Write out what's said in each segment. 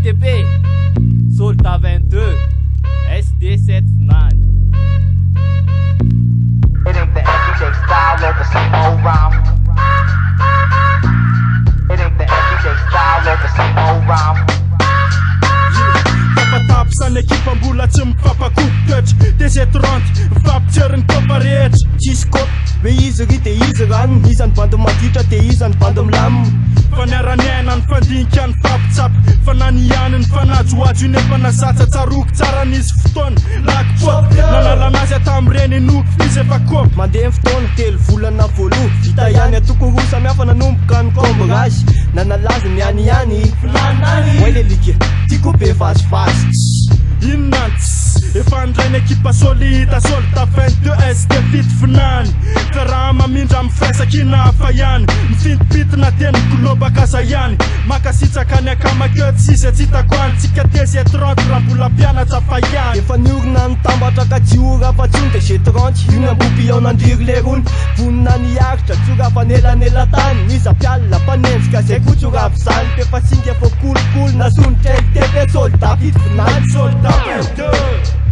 FTP, Soldat 22, SD7 Fnan. It ain't the everyday style over some old rhyme. It ain't the everyday style over some old rhyme. Tapsan ekipa mbola tsy mifapakopitoetra TZ30 mifampitseriny kopa rehetra tsisy kopa hoe izy ry de izy rano isany bando maditra de isany bando milamina fanaraniaina ny fandinika ny fampitsapa fananiany ny fanajoajo nefa nasatsa tsaroko tsara nisy fotoana lakipop nanalanazy atam'ireny noko fizy efa kopa mandeha ny fotoana telo volana voaloha vita ihany atoko roa samihafa nanomboka ny komborazy nanalazy ny ihany oay lelika tiako be vazivazy inantsy efa ndrainy ekipa solita Soldat 22 SD7 Fnan ka raha mamindra amin'ny fiaisakina hafa ihany mifintipintina teny globakasa ihany makasitsaka ny akamakeo tsisy atsitako any tsika TZ30 raha mbola mpianatra fa ihany efa niorina ny tambatra ka tsy ora fa tsony de Z30 io ny ambopi ao nandriry le rony vonina niaritra tsora fa nelanela tany iza mpialina mpanenjika zay ko tsoravo zany tefa singa fo kolokolo na sonitra ITV Soldat 22 Fnan Soldat 22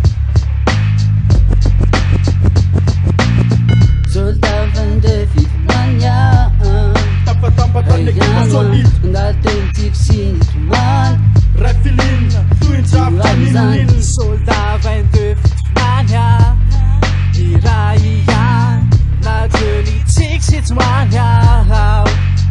Soldat 22 Fnan ya tapatapatan ekipa solita ngatentiko sinitomany refilina tuintsaftanininin Soldat 22 Fnan ya iraian najelitsik sitomany ya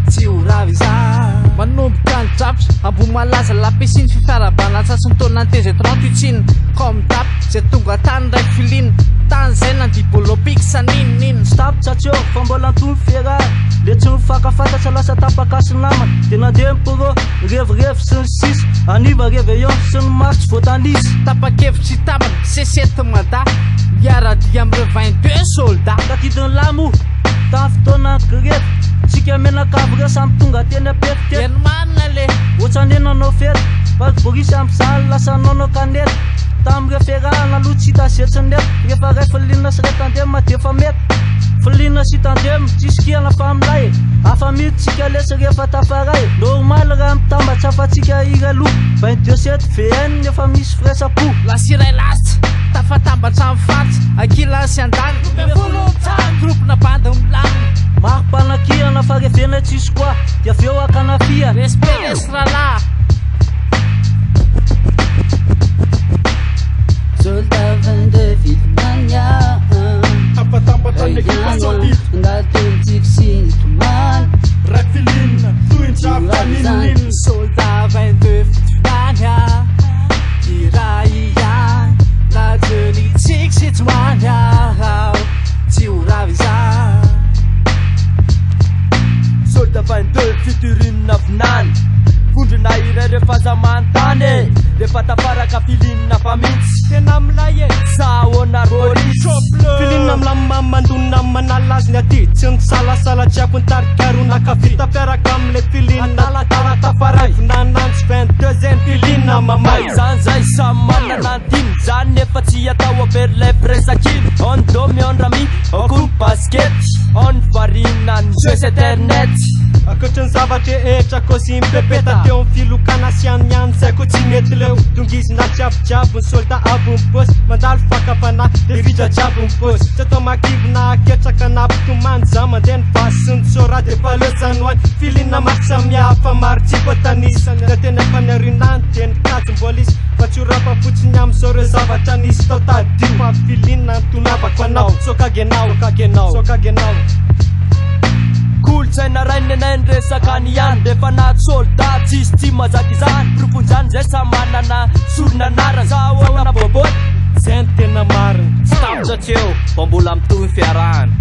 tsy horavy izany manomboka ny drapitra ambomalaza lapesiny fifarabana sasiny taona ny TZ30 itsiny comme dap zay tonga tany ray filina tany zay nandibolopiky sanininin stapitra tsy eo fa mbola antony fiera le tsy mifakafantatsa lasa tapakasy namana de nandeha miporo revirevi sy ny sisy aniva réveillon sy ny martsy voatanisy tapakevitsy tabana sesety mada miaradia am'ireo 22 soldat katidiny lamo tany fotoana grevy tsika menakavy reo samy tonga teny apetitety eny manina le ohatsanenanao fety vaky borisy am'izany lasa naonao kanety tam'ireo ferahana aloha tsy hitazetsynety rehefa ray filina sy ray tandema de fa mety filina sy tandema tsisikihana fa amilay afa mity tsika lesy rehefa tafaray normal raha mitambatsy afatsika iraloha 27 VN efa misy firaisapo lasiray lasitra tafatambatra amin'ny fatsy akila sy andany groupe-na banda milamina marimpanakihana fa revena tsisy koa dia aveo akanafia respect lesrala Soldat 22 Fnan ya tapatapatan ekipa solita ngatentiko sinitomany refilina tuintsaftanininin Soldat 22 Fnan ya iraian najelitsik sitomany ya tsy horavy izany Soldat 22 fitirina Fnan vondrona iray rehefa zamantany rehefa tafaraka filinina fa mitsy tena milay e sahoana roris filinina milamima mandonina manalazy ny aty tsy nisalasala tsy ako nitarikaroana kavita mpiaraka amile filinina talatala tafaray nanantsy 22 zay ny filinina mamay zany zay samy manana antiny zany nefa tsy atao averlay presakiny on domy on rami okony baskety on varina ny jeux internet akoatrany zavatra etra ko sy mipepeta teo amin'ny filokana sy any ihany zay ko tsy mety leo dongizina jiabojiabo ny soldat abo mipôsy mandalo fakafana de vidra jiabo mipôsy tsy atao makivina aketraka nampitomany za mandeha ny vasy sy ny sora de fa lesany hoany filina maro samihafa maro tsy voatanisany da tena faniarinany de ny kajom-bolisy fa tsy orafafotsiny amin'izao reo zavatra nisy tao tadio fa filina ny tonavako anao sokagenao sokagenao kolotsaina ray nenainy resaka ny ihany defa naty soldat tsisy tsy mazaka izany profonjany zay samy manana sorona anarany zahoana bôbôny zay ny tena marina tapitra tsy eo fa mbola mitovy fiarahana